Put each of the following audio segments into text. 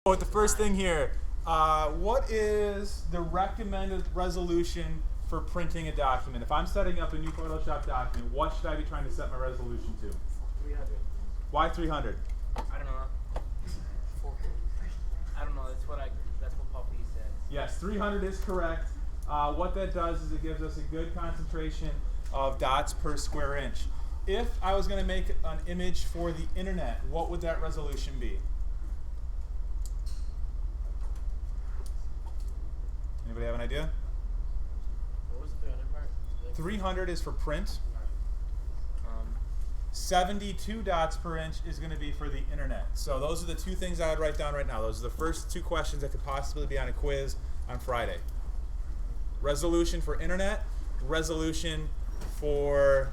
With the first thing here, what is the recommended resolution for printing a document? If I'm setting up a new Photoshop document, what should I be trying to set my resolution to? 300. Why 300? I don't know. I don't know. That's what Poppy says. Yes, 300 is correct. What that does is it gives us a good concentration of dots per square inch. If I was going to make an image for the internet, what would that resolution be? Anybody have an idea? What was the 300 part? 300 is for print. 72 dots per inch is going to be for the internet. So those are the two things I would write down right now. Those are the first two questions that could possibly be on a quiz on Friday. Resolution for internet, resolution for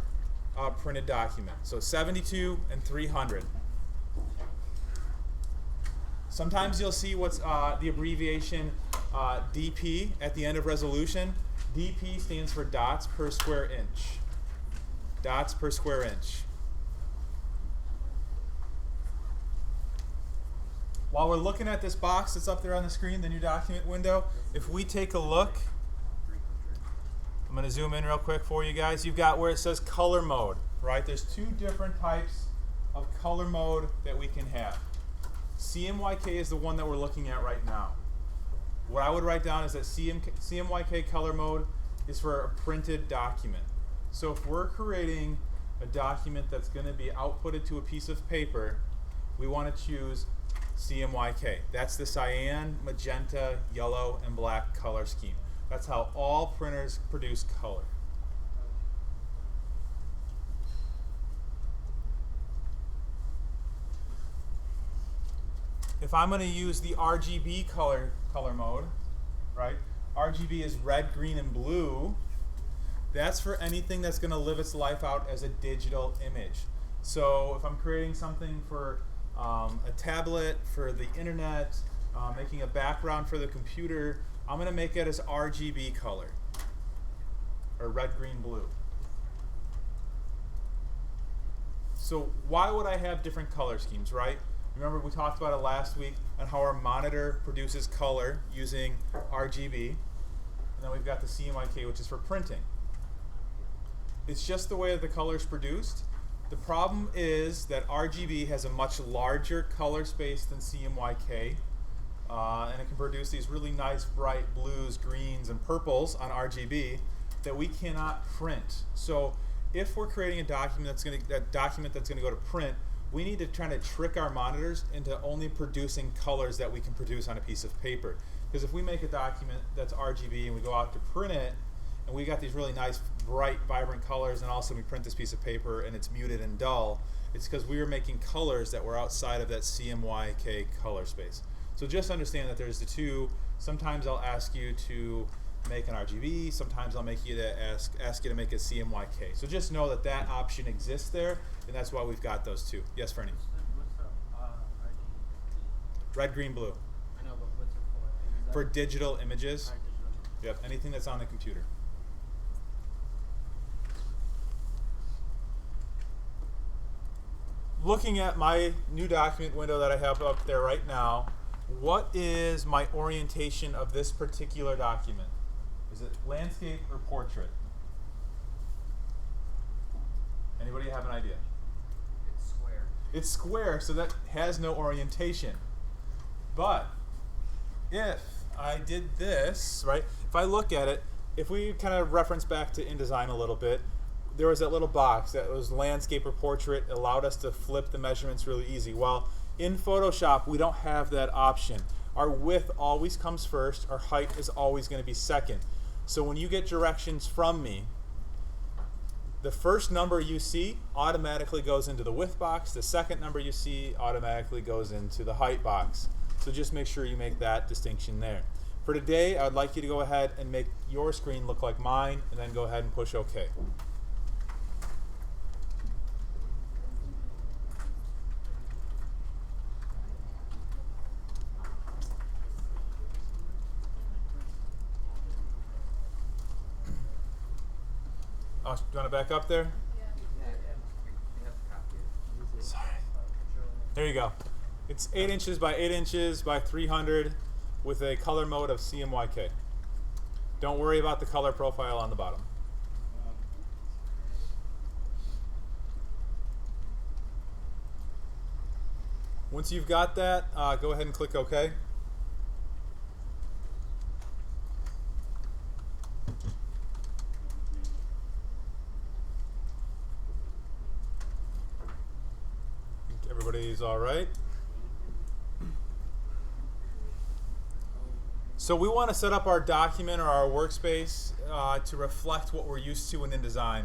printed document. So 72 and 300. Sometimes you'll see what's the abbreviation DP at the end of resolution. DP stands for dots per square inch. Dots per square inch. While we're looking at this box that's up there on the screen, the new document window, if we take a look, I'm going to zoom in real quick for you guys. You've got where it says color mode, right? There's two different types of color mode that we can have. CMYK is the one that we're looking at right now. What I would write down is that CMYK color mode is for a printed document. So if we're creating a document that's going to be outputted to a piece of paper, we want to choose CMYK. That's the cyan, magenta, yellow, and black color scheme. That's how all printers produce color. If I'm going to use the RGB color mode, right? RGB is red, green, and blue. That's for anything that's going to live its life out as a digital image. So if I'm creating something for a tablet, for the internet, making a background for the computer, I'm going to make it as RGB color, or red, green, blue. So why would I have different color schemes, right? Remember we talked about it last week on how our monitor produces color using RGB, and then we've got the CMYK, which is for printing. It's just the way that the color is produced. The problem is that RGB has a much larger color space than CMYK, and it can produce these really nice bright blues, greens, and purples on RGB that we cannot print. So if we're creating a document that's going to go to print, we need to try to trick our monitors into only producing colors that we can produce on a piece of paper. Because if we make a document that's RGB and we go out to print it, and we got these really nice, bright, vibrant colors, and all of a sudden we print this piece of paper and it's muted and dull, it's because we were making colors that were outside of that CMYK color space. So just understand that there's the two. Sometimes I'll ask you to make an RGB, sometimes I'll make you to ask you to make a CMYK. So just know that that option exists there, and that's why we've got those two. Yes, Fernie? What's the RGB? Red, green, blue. I know, but what's it for? For digital images. Digital. Yep, anything that's on the computer. Looking at my new document window that I have up there right now, what is my orientation of this particular document? Is it landscape or portrait? Anybody have an idea? It's square. It's square, so that has no orientation. But if I did this, right, if I look at it, if we kind of reference back to InDesign a little bit, there was that little box that was landscape or portrait, allowed us to flip the measurements really easy. Well, in Photoshop, we don't have that option. Our width always comes first, our height is always going to be second. So when you get directions from me, the first number you see automatically goes into the width box, the second number you see automatically goes into the height box. So just make sure you make that distinction there. For today, I would like you to go ahead and make your screen look like mine, and then go ahead and push OK. Oh, do you want to back up there? Sorry. There you go. It's 8 inches by 8 inches by 300 with a color mode of CMYK. Don't worry about the color profile on the bottom. Once you've got that, go ahead and click OK. Think everybody's all right. So we want to set up our document or our workspace to reflect what we're used to in InDesign.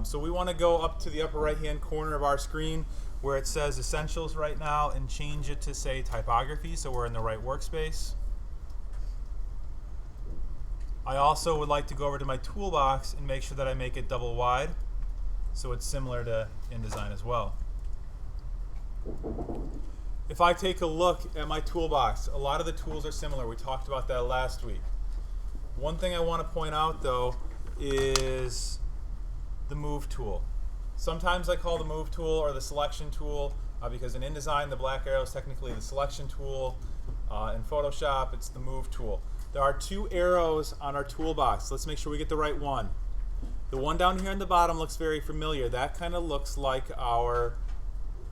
So we want to go up to the upper right-hand corner of our screen where it says Essentials right now and change it to say Typography so we're in the right workspace. I also would like to go over to my toolbox and make sure that I make it double wide so it's similar to InDesign as well. If I take a look at my toolbox, a lot of the tools are similar. We talked about that last week. One thing I want to point out though is the Move tool. Sometimes I call the Move tool or the Selection tool because in InDesign the black arrow is technically the Selection tool. In Photoshop it's the Move tool. There are 2 arrows on our toolbox. Let's make sure we get the right one. The one down here on the bottom looks very familiar. That kind of looks like our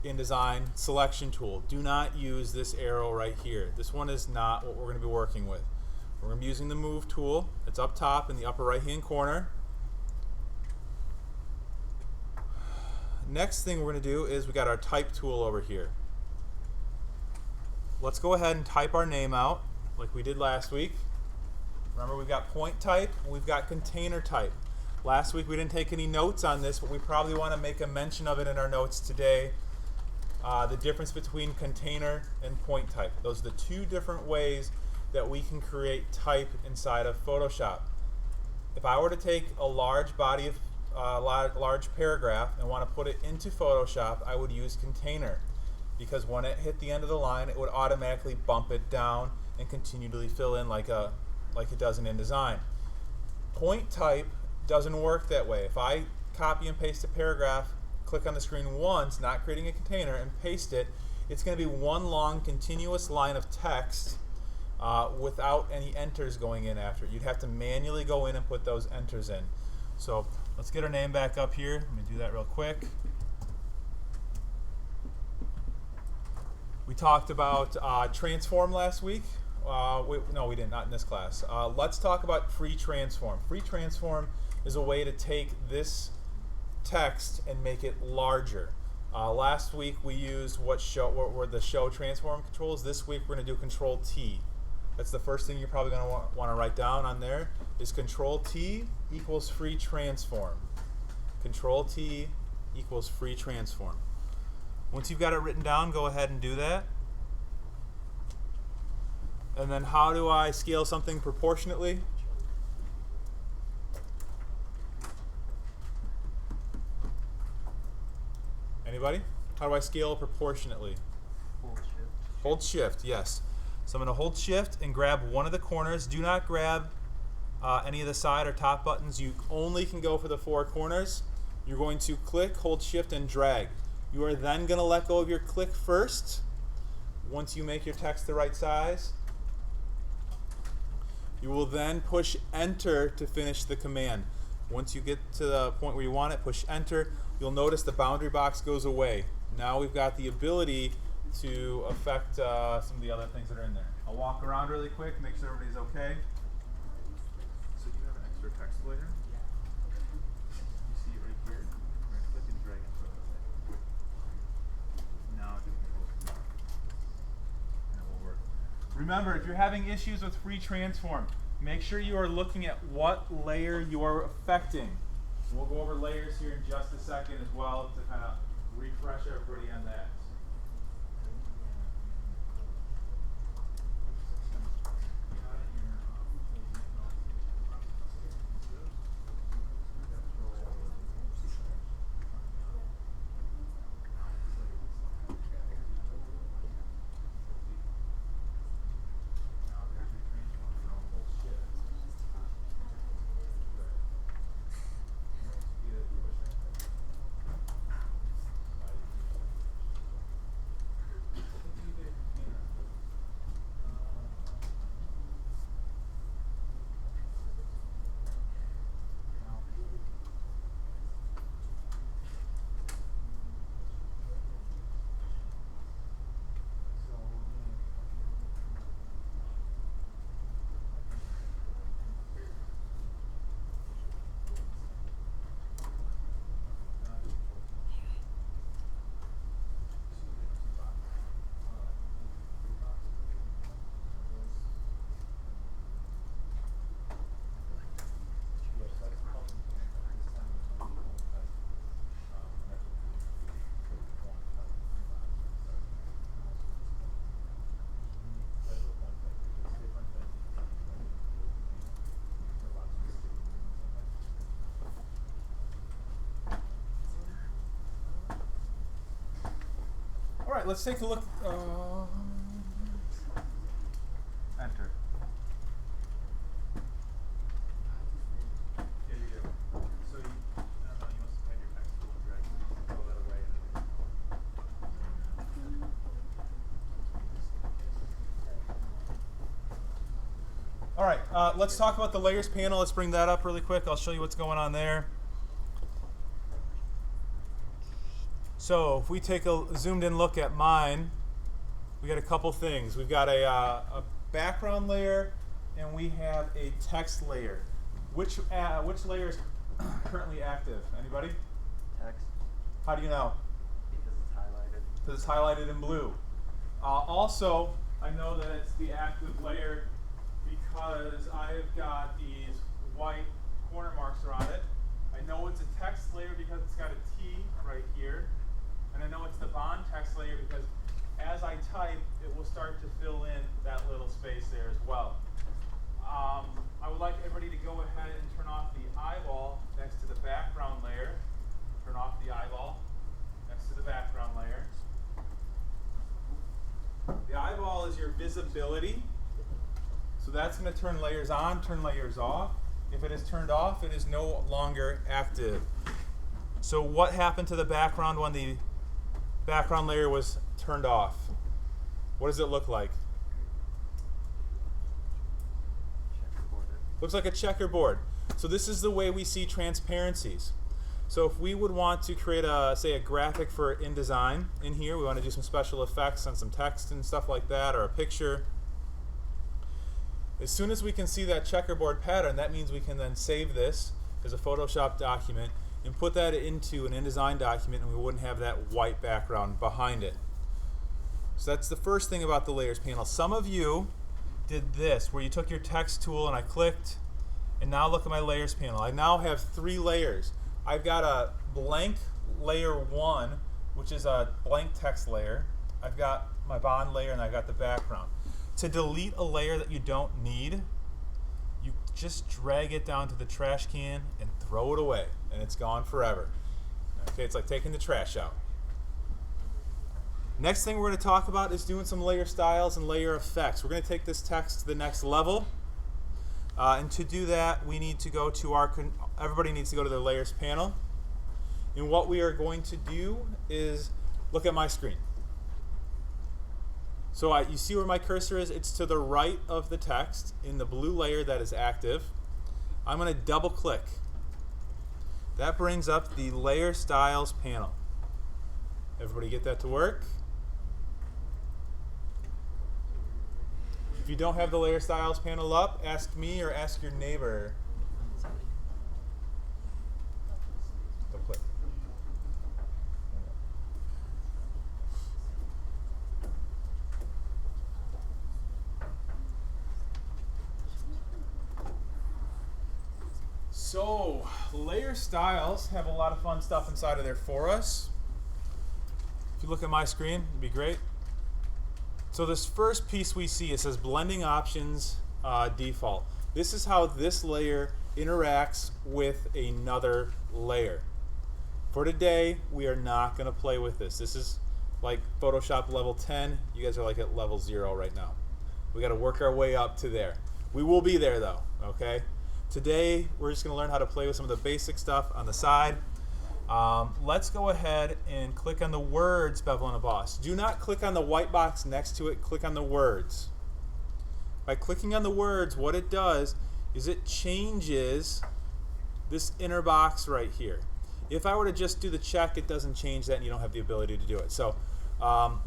InDesign Selection tool. Do not use this arrow right here. This one is not what we're going to be working with. We're going to be using the Move tool. It's up top in the upper right hand corner. Next thing we're going to do is we got our Type tool over here. Let's go ahead and type our name out like we did last week. Remember, we've got point type and we've got container type. Last week we didn't take any notes on this, but we probably want to make a mention of it in our notes today. The difference between container and point type. Those are the 2 different ways that we can create type inside of Photoshop. If I were to take a large body of large paragraph and want to put it into Photoshop, I would use container because when it hit the end of the line, it would automatically bump it down and continually fill in like it does in InDesign. Point type doesn't work that way. If I copy and paste a paragraph, click on the screen once, not creating a container, and paste it, it's going to be one long continuous line of text without any enters going in after it. You'd have to manually go in and put those enters in. So let's get our name back up here. Let me do that real quick. We talked about transform last week. No, we didn't, not in this class. Let's talk about free transform. Free transform is a way to take this text and make it larger. Last week we used what were the show transform controls. This week we're going to do Control T. That's the first thing you're probably going to want to write down on there is Control T equals free transform. Control T equals free transform. Once you've got it written down, go ahead and do that. And then how do I scale something proportionately? Anybody? How do I scale proportionately? Hold shift. Hold shift, yes. So I'm going to hold shift and grab one of the corners. Do not grab any of the side or top buttons. You only can go for the 4 corners. You're going to click, hold shift, and drag. You are then going to let go of your click first. Once you make your text the right size, you will then push enter to finish the command. Once you get to the point where you want it, push enter. You'll notice the boundary box goes away. Now we've got the ability to affect some of the other things that are in there. I'll walk around really quick, make sure everybody's okay. So do you have an extra text layer? You see it right here? We're going to click and drag it further away. Now do Control C. And it will work. Remember, if you're having issues with free transform, make sure you are looking at what layer you are affecting. We'll go over layers here in just a second as well to kind of refresh everybody on that. right, let's take a look. Enter. Yeah, you do. So you, I don't know, you must have had your text tool and drag all that away. All right, let's talk about the layers panel. Let's bring that up really quick. I'll show you what's going on there. So if we take a zoomed in look at mine, we got a couple things. We've got a background layer and we have a text layer. Which layer is currently active? Anybody? Text. How do you know? Because it's highlighted. Because it's highlighted in blue. Also, I know that it's the active layer because I've got these white corner marks around it. I know it's a text layer because it's got a T right here. And I know it's the bond text layer because as I type, it will start to fill in that little space there as well. I would like everybody to go ahead and turn off the eyeball next to the background layer. Turn off the eyeball next to the background layer. The eyeball is your visibility. So that's going to turn layers on, turn layers off. If it is turned off, it is no longer active. So what happened to the background when the background layer was turned off? What does it look like? Looks like a checkerboard. So this is the way we see transparencies. So if we would want to create say a graphic for InDesign in here, we want to do some special effects on some text and stuff like that, or a picture. As soon as we can see that checkerboard pattern, that means we can then save this as a Photoshop document and put that into an InDesign document, and we wouldn't have that white background behind it. So that's the first thing about the layers panel. Some of you did this, where you took your text tool and I clicked, and now look at my layers panel. I now have 3 layers. I've got a blank layer 1, which is a blank text layer. I've got my bond layer, and I've got the background. To delete a layer that you don't need, you just drag it down to the trash can and throw it away, and it's gone forever. Okay, it's like taking the trash out. Next thing we're going to talk about is doing some layer styles and layer effects. We're going to take this text to the next level. And to do that, we need to go to everybody needs to go to the layers panel. And what we are going to do is look at my screen. So you see where my cursor is? It's to the right of the text in the blue layer that is active. I'm going to double click. That brings up the layer styles panel. Everybody get that to work? If you don't have the layer styles panel up, ask me or ask your neighbor. Double click. So, layer styles have a lot of fun stuff inside of there for us. If you look at my screen, it'd be great. So this first piece we see, it says blending options default. This is how this layer interacts with another layer. For today, we are not going to play with this. This is like Photoshop level 10. You guys are like at level 0 right now. We got to work our way up to there. We will be there though, okay? Today, we're just going to learn how to play with some of the basic stuff on the side. Let's go ahead and click on the words bevel and emboss. Do not click on the white box next to it. Click on the words. By clicking on the words, what it does is it changes this inner box right here. If I were to just do the check, it doesn't change that, and you don't have the ability to do it. So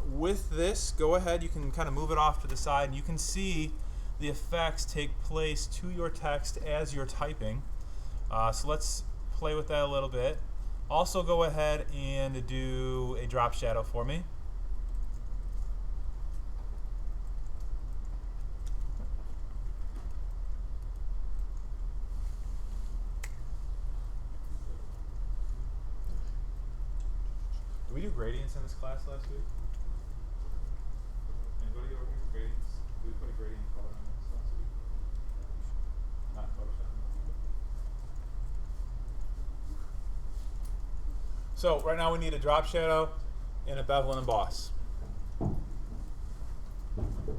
with this, go ahead. You can kind of move it off to the side, and you can see the effects take place to your text as you're typing. So let's play with that a little bit. Also go ahead and do a drop shadow for me. Did we do gradients in this class last week? Anybody over here? Gradients? Did we put a gradient color on this last week? Not Photoshop. So right now we need a drop shadow and a bevel and emboss. If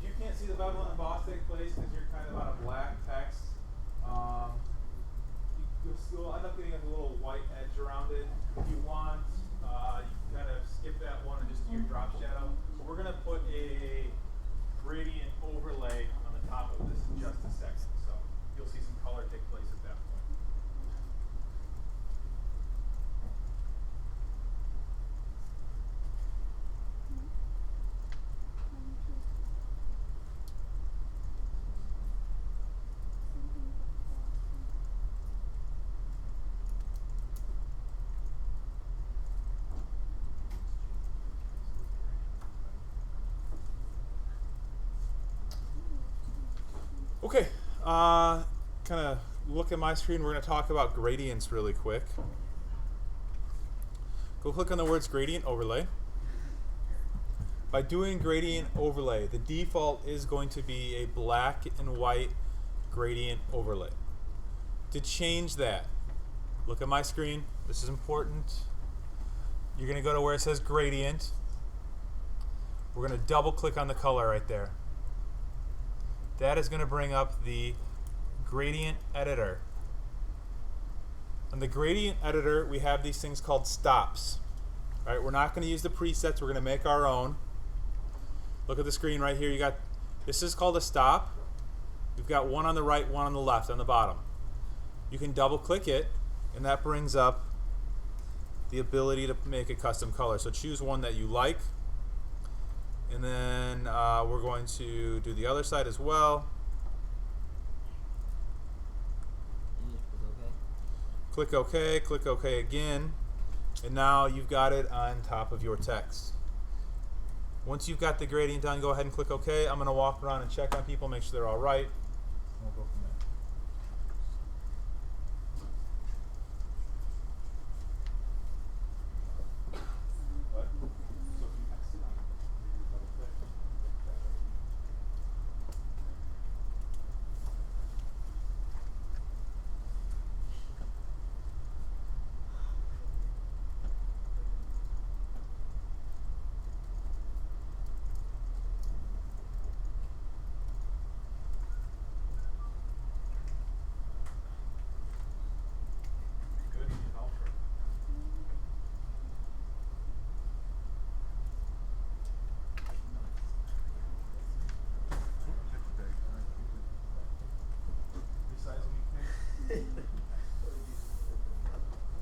you can't see the bevel and emboss take place because you're kind of on a black text, you'll end up getting a little white edge around it. If you want, you can kind of skip that one and just do your drop shadow. So we're going to put a gradient overlay on the top of this in just a second. So you'll see some color take place at that point. Okay, kind of look at my screen. We're going to talk about gradients really quick. Go click on the words gradient overlay. By doing gradient overlay, the default is going to be a black and white gradient overlay. To change that, look at my screen. This is important. You're going to go to where it says gradient. We're going to double click on the color right there. That is going to bring up the gradient editor. On the gradient editor, we have these things called stops. All right, we're not going to use the presets. We're going to make our own. Look at the screen right here. You got this is called a stop. We've got one on the right, one on the left, on the bottom. You can double click it, and that brings up the ability to make a custom color. So choose one that you like. And then we're going to do the other side as well. Click OK, click OK again. And now you've got it on top of your text. Once you've got the gradient done, go ahead and click OK. I'm going to walk around and check on people, make sure they're all right. And we'll go from there.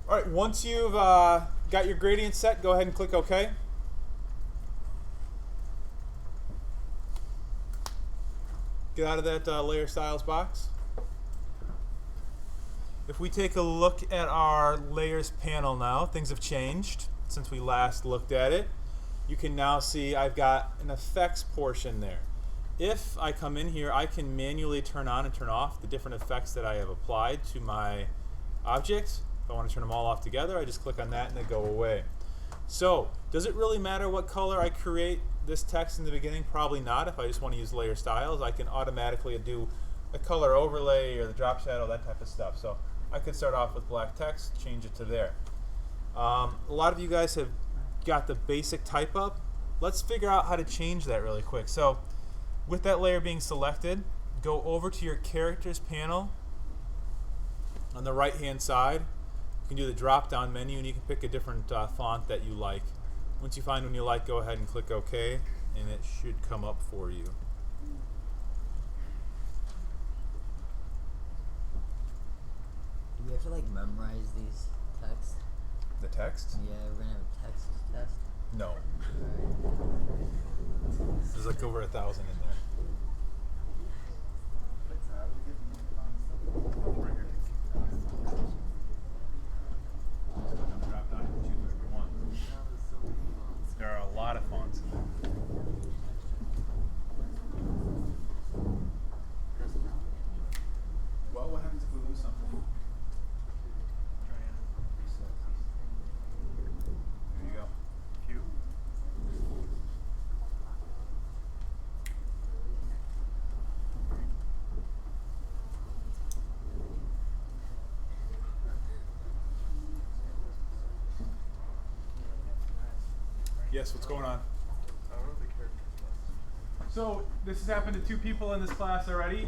All right, once you've got your gradient set, go ahead and click OK. Get out of that layer styles box. If we take a look at our layers panel now, things have changed since we last looked at it. You can now see I've got an effects portion there. If I come in here, I can manually turn on and turn off the different effects that I have applied to my object. If I want to turn them all off together, I just click on that and they go away. So, does it really matter what color I create this text in the beginning? Probably not. If I just want to use layer styles, I can automatically do a color overlay or the drop shadow, that type of stuff. So, I could start off with black text, change it to there. A lot of you guys have got the basic type up. Let's figure out how to change that really quick. So, with that layer being selected, go over to your characters panel on the right hand side. You can do the drop down menu and you can pick a different font that you like. Once you find one you like, go ahead and click OK and it should come up for you. Do we have to like memorize these texts? The text? Yeah, we're gonna have a text test. No. Alright. There's like over 1,000 in there. Drop down to 231. There are a lot of fonts in there. Well, what happens if we lose something? Try and reset. There you go. Q. Yes, what's going on? I don't know the characters. So this has happened to 2 people in this class already.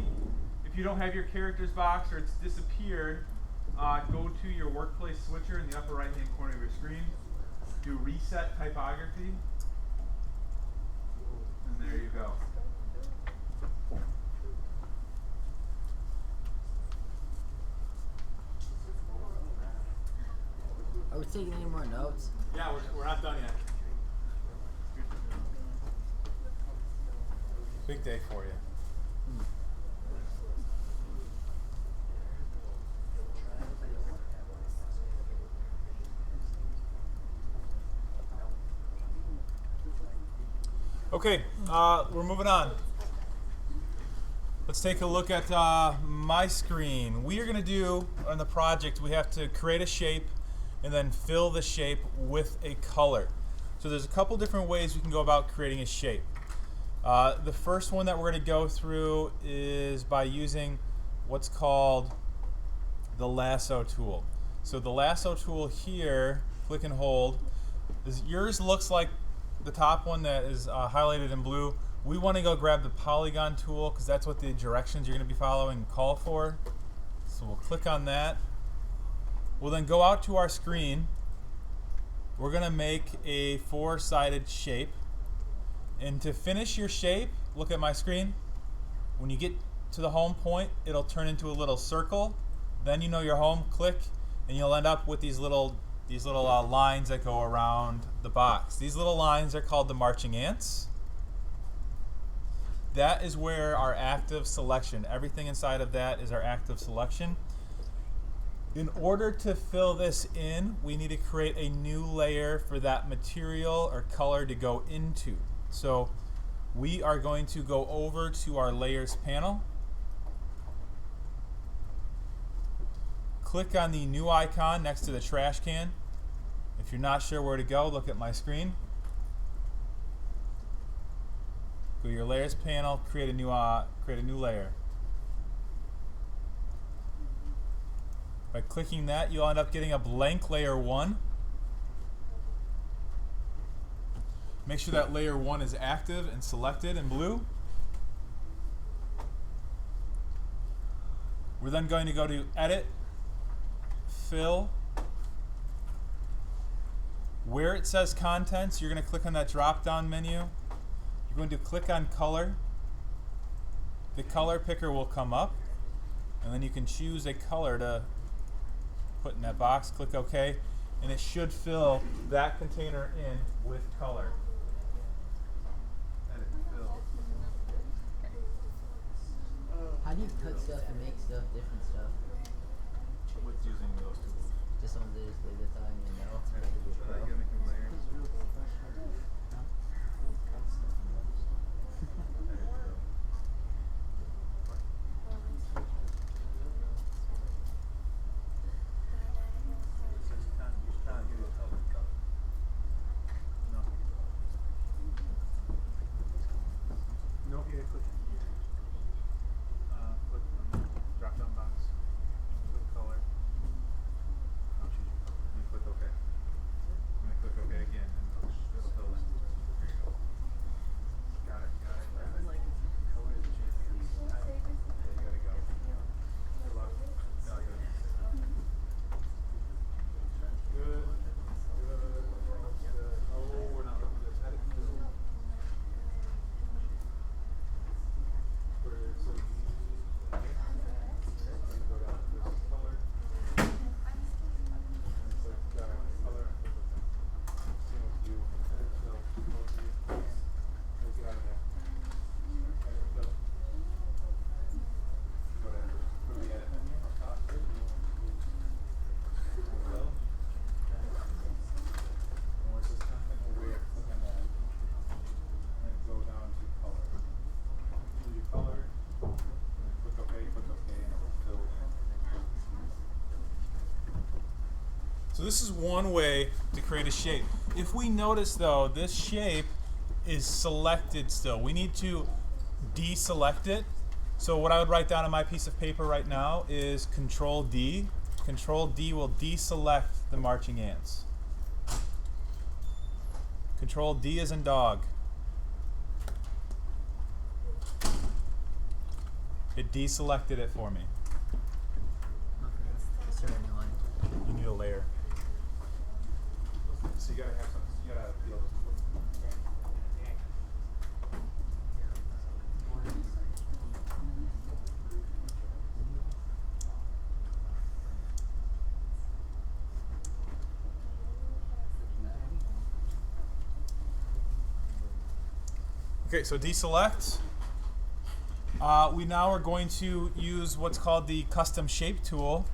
If you don't have your characters box or it's disappeared, go to your workplace switcher in the upper right hand corner of your screen. Do reset typography. And there you go. Are we taking any more notes? Yeah, we're not done yet. Big day for you. Okay, we're moving on. Let's take a look at my screen. We are going to do, on the project, we have to create a shape and then fill the shape with a color. So there's a couple different ways we can go about creating a shape. The first one that we're going to go through is by using what's called the lasso tool. So the lasso tool here, click and hold, yours looks like the top one that is highlighted in blue. We want to go grab the polygon tool because that's what the directions you're going to be following call for. So we'll click on that. We'll then go out to our screen. We're going to make a 4-sided shape. And to finish your shape, look at my screen. When you get to the home point, it'll turn into a little circle. Then you know you're home. Click, and you'll end up with these little lines that go around the box. These little lines are called the marching ants. That is where our active selection, everything inside of that is our active selection. In order to fill this in, we need to create a new layer for that material or color to go into. So we are going to go over to our layers panel. Click on the new icon next to the trash can. If you're not sure where to go, look at my screen. Go to your layers panel, create a new layer. By clicking that, you'll end up getting a blank layer 1. Make sure that layer 1 is active and selected in blue. We're then going to go to Edit, Fill. Where it says Contents, you're going to click on that drop-down menu. You're going to click on Color. The color picker will come up, and then you can choose a color to put in that box. Click OK, and it should fill that container in with color. Edit, fill. How do you cut stuff and make stuff, different stuff? With using those tools. Just someone to just leave the time, you know? It's like a good pro. Nope, you gotta click here. Click on the drop-down box. Click color. Choose your color. And click OK. I'm gonna click OK again, and it'll fill in. There you go. Got it. Got it. Got it. Color is changing. You gotta go. Good luck. No, you gotta Good. Good. We're almost good. Oh, we're not looking at this. Edit. So this is one way to create a shape. If we notice though, this shape is selected still. We need to deselect it. So what I would write down on my piece of paper right now is Control D. Control D will deselect the marching ants. Control D as in dog. It deselected it for me. Okay, that's very annoying. You need a layer. So you gotta have something. You gotta be able to. Okay, so deselect. We now are going to use what's called the custom shape tool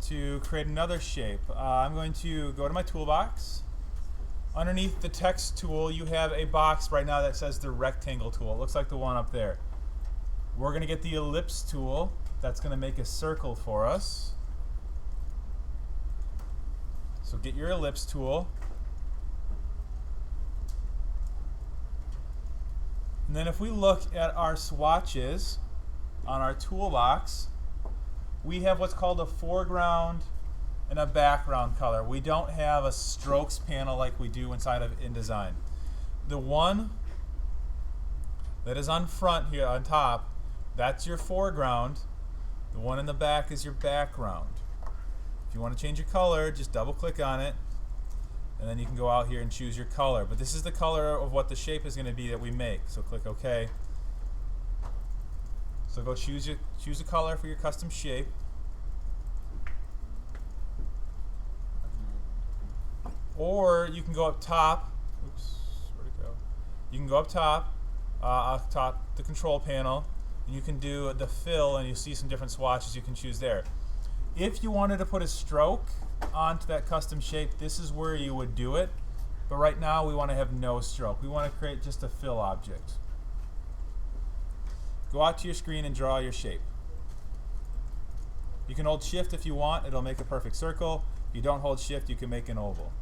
to create another shape. I'm going to go to my toolbox. Underneath the text tool, you have a box right now that says the rectangle tool. It looks like the one up there. We're going to get the ellipse tool. That's going to make a circle for us. So get your ellipse tool. And then if we look at our swatches on our toolbox, we have what's called a foreground and a background color. We don't have a strokes panel like we do inside of InDesign. The one that is on front here on top, that's your foreground. The one in the back is your background. If you want to change your color, just double click on it, and then you can go out here and choose your color. But this is the color of what the shape is going to be that we make. So click OK. So go choose a color for your custom shape. Or you can go up top. Oops, where'd it go? You can go up top the control panel, and you can do the fill, and you see some different swatches you can choose there. If you wanted to put a stroke onto that custom shape, this is where you would do it. But right now we want to have no stroke. We want to create just a fill object. Go out to your screen and draw your shape. You can hold shift if you want. It'll make a perfect circle. If you don't hold shift, you can make an oval.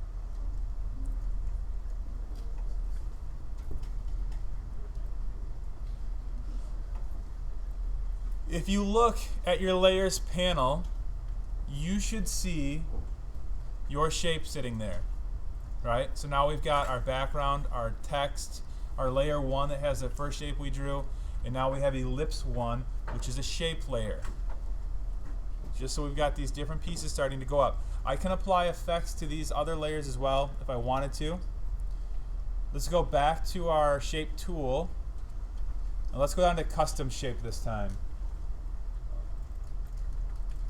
If you look at your layers panel, you should see your shape sitting there, right? So now we've got our background, our text, our layer 1 that has the first shape we drew, and now we have ellipse 1, which is a shape layer. Just so we've got these different pieces starting to go up. I can apply effects to these other layers as well if I wanted to. Let's go back to our shape tool, and let's go down to custom shape this time.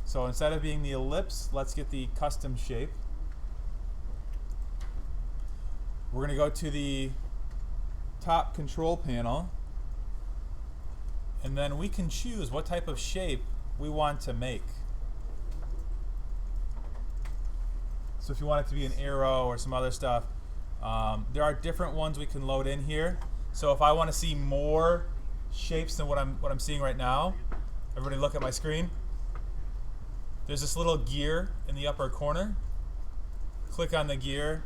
So instead of being the ellipse, let's get the custom shape. We're going to go to the top control panel, and then we can choose what type of shape we want to make. So if you want it to be an arrow or some other stuff, there are different ones we can load in here. So if I want to see more shapes than what I'm seeing right now, everybody look at my screen. There's this little gear in the upper corner. Click on the gear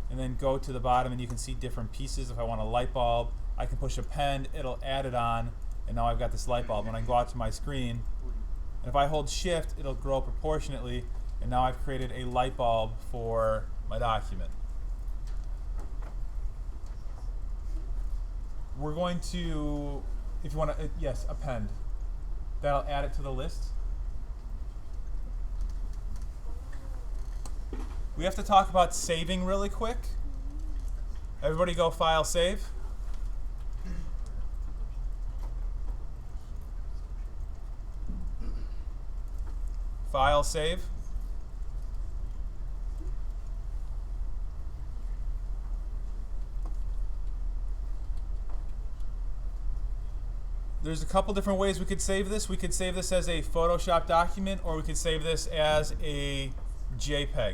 and then go to the bottom, and you can see different pieces. If I want a light bulb, I can push append, it'll add it on, and now I've got this light bulb. When I go out to my screen, and if I hold shift, it'll grow proportionately, and now I've created a light bulb for my document. We're going to, if you want to, yes, append. That'll add it to the list. We have to talk about saving really quick. Everybody go File, Save. File, Save. There's a couple different ways we could save this. We could save this as a Photoshop document, or we could save this as a JPEG.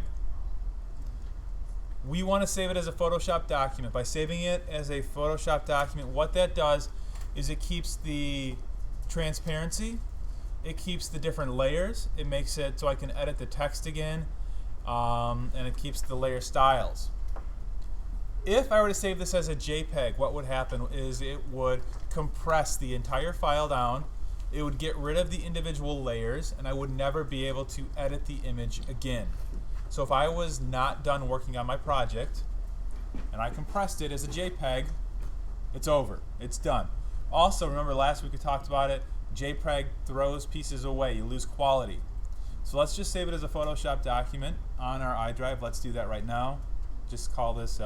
We want to save it as a Photoshop document. By saving it as a Photoshop document, what that does is it keeps the transparency, it keeps the different layers, it makes it so I can edit the text again, and it keeps the layer styles. If I were to save this as a JPEG, what would happen is it would compress the entire file down, it would get rid of the individual layers, and I would never be able to edit the image again. So if I was not done working on my project, and I compressed it as a JPEG, it's over. It's done. Also, remember last week we talked about it, JPEG throws pieces away. You lose quality. So let's just save it as a Photoshop document on our iDrive. Let's do that right now. Just call this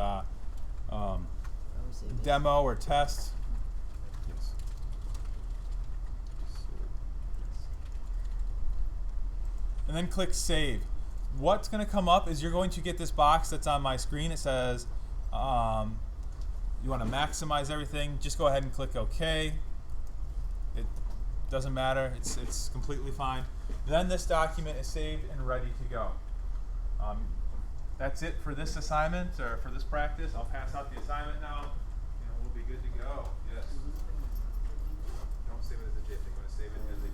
demo or test. Yes. And then click Save. What's going to come up is you're going to get this box that's on my screen. It says you want to maximize everything. Just go ahead and click OK. It doesn't matter. It's completely fine. Then this document is saved and ready to go. That's it for this assignment or for this practice. I'll pass out the assignment now, and we'll be good to go. Yes. Don't save it as a JPEG. I'm going to save it as a